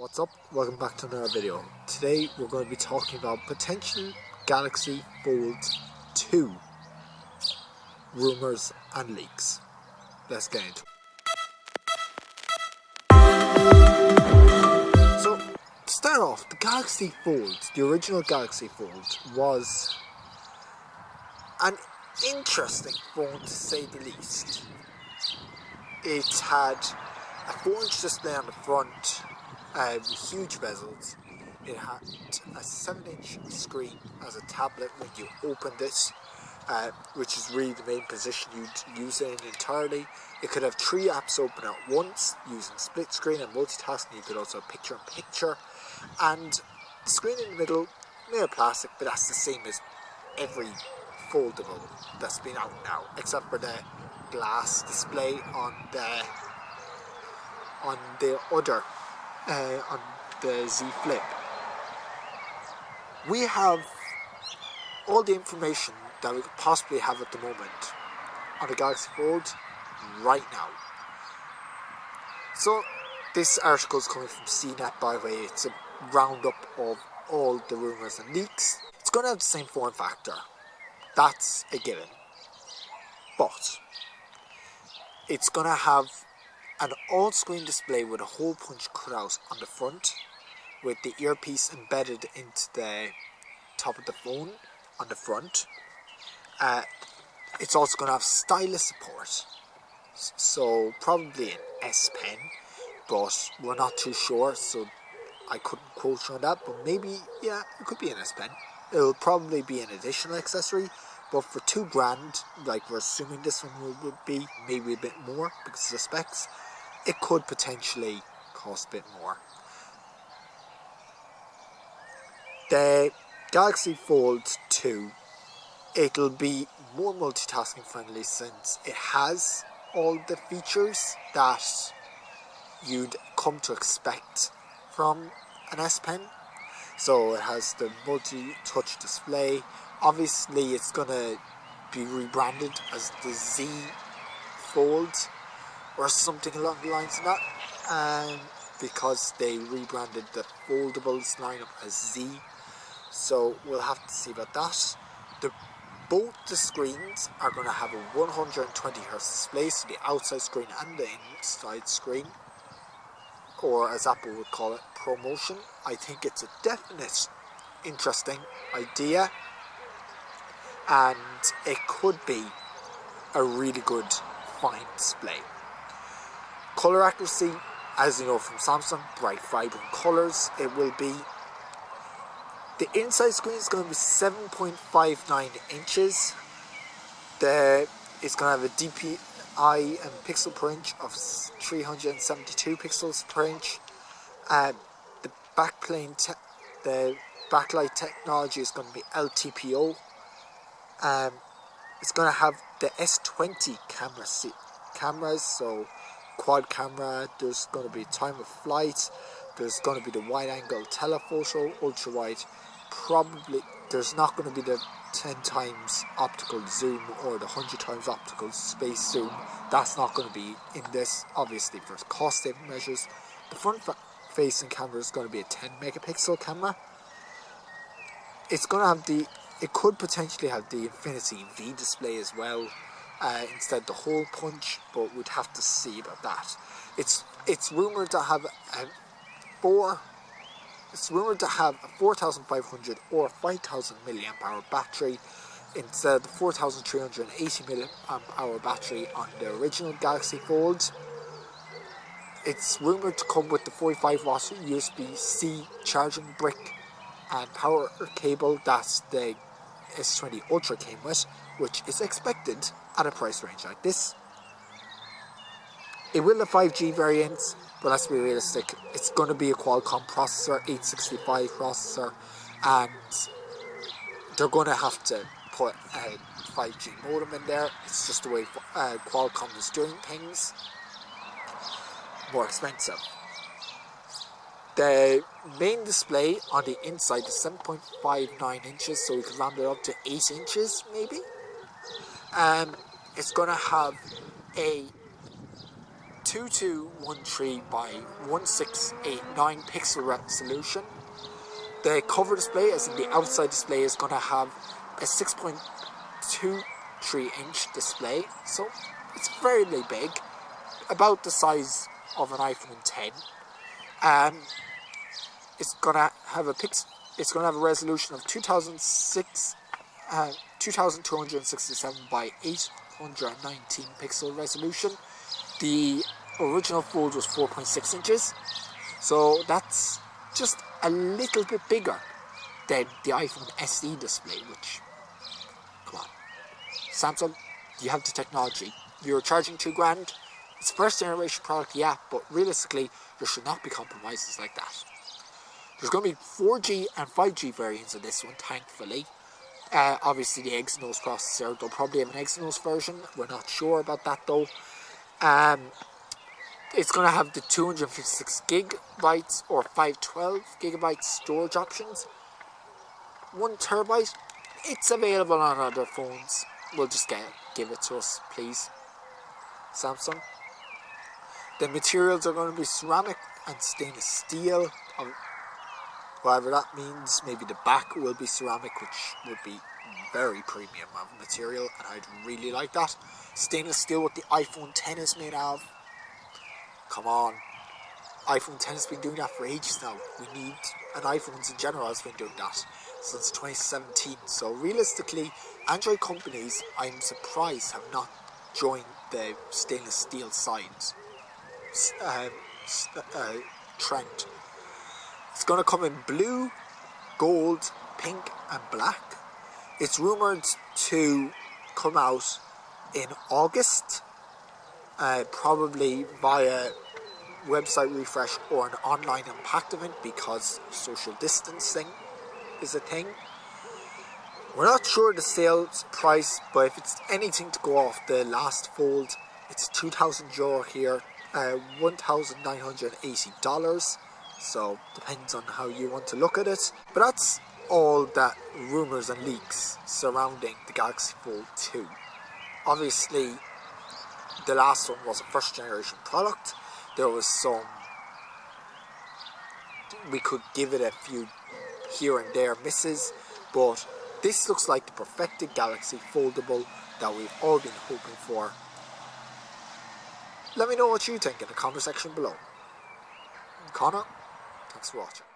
What's up? Welcome back to another video. Today we're going to be talking about potential Galaxy Fold 2 rumours and leaks. Let's get into it. So, to start off, the Galaxy Fold, the original Galaxy Fold, was an interesting phone to say the least. It had a 4-inch display on the front, with huge bezels. It had a 7-inch screen as a tablet when you opened it, which is really the main position you'd use it in entirely. It could have 3 apps open at once using split screen and multitasking. You could also have picture-in-picture, and the screen in the middle, made of plastic, but that's the same as every foldable that's been out now, except for the glass display on the on the Z Flip. We have all the information that we could possibly have at the moment on the Galaxy Fold right now. So this article is coming from CNET, by the way. It's a roundup of all the rumours and leaks. It's going to have the same form factor. That's a given. But it's going to have an all-screen display with a hole punch cutout on the front, with the earpiece embedded into the top of the phone on the front. It's also going to have stylus support, so probably an S Pen, but we're not too sure, so I couldn't quote you on that. But maybe, yeah, it could be an S Pen. It'll probably be an additional accessory, but for $2,000, like we're assuming this one would be, maybe a bit more because of the specs, it could potentially cost a bit more. The Galaxy Fold 2, it'll be more multitasking friendly since it has all the features that you'd come to expect from an S Pen. So it has the multi-touch display. Obviously it's going to be rebranded as the Z Fold or something along the lines of that, because they rebranded the foldables lineup as Z. So we'll have to see about that. Both the screens are going to have a 120Hz display, so the outside screen and the inside screen, or as Apple would call it, ProMotion. I think it's a definite interesting idea, and it could be a really good fine display. Colour accuracy, as you know from Samsung, bright vibrant colours. It will be, the inside screen is going to be 7.59 inches. It's going to have a DPI and pixel per inch of 372 pixels per inch. The backlight technology is going to be LTPO. It's going to have the S20 cameras, so quad camera. There's going to be time of flight. There's going to be the wide angle telephoto, ultra wide. Probably there's not going to be the 10 times optical zoom or the 100 times optical space zoom. That's not going to be in this, obviously, for cost saving measures. The front facing camera is going to be a 10 megapixel camera. It's going to have it could potentially have the Infinity V display as well, instead of the hole punch, but we'd have to see about that. It's rumoured to have a 4,500 or 5,000 milliamp hour battery instead of the 4,380 milliamp hour battery on the original Galaxy Fold. It's rumoured to come with the 45 watt USB-C charging brick and power cable that the S20 Ultra came with, which is expected at a price range like this. It will have 5G variants, but let's be realistic, it's going to be a Qualcomm processor, 865 processor, and they're going to have to put a 5G modem in there. It's just the way Qualcomm is doing things. More expensive. The main display on the inside is 7.59 inches, so we could round it up to 8 inches maybe. It's going to have a 2213 by 1689 pixel resolution. The cover display, as in the outside display, is going to have a 6.23-inch display, so it's fairly big, about the size of an iPhone 10. It's going to have a resolution of 2267 by 819 pixel resolution. The original Fold was 4.6 inches, so that's just a little bit bigger than the iPhone SE display, which, come on, Samsung, you have the technology. You're charging $2,000. It's a first generation product, yeah, but realistically, there should not be compromises like that. There's going to be 4G and 5G variants of this one, thankfully. Obviously, the Exynos processor, they'll probably have an Exynos version. We're not sure about that though. It's going to have the 256 gigabytes or 512 gigabyte storage options. 1 terabyte. It's available on other phones. We'll just give it to us, please, Samsung. The materials are going to be ceramic and stainless steel. Whatever that means. Maybe the back will be ceramic, which would be very premium of material, and I'd really like that. Stainless steel, what the iPhone 10 is made of. Come on. iPhone 10 has been doing that for ages now. We need, and iPhones in general has been doing that since 2017. So realistically, Android companies, I'm surprised, have not joined the stainless steel side trend. It's going to come in blue, gold, pink and black. It's rumoured to come out in August, probably via website refresh or an online impact event, because social distancing is a thing. We're not sure the sales price, but if it's anything to go off the last Fold, it's €2,000 here, $1,980. So depends on how you want to look at it. But that's all that rumours and leaks surrounding the Galaxy Fold 2. Obviously, the last one was a first generation product. There was some, we could give it a few here and there misses, but this looks like the perfected Galaxy Foldable that we've all been hoping for. Let me know what you think in the comment section below. Connor, thanks for watching.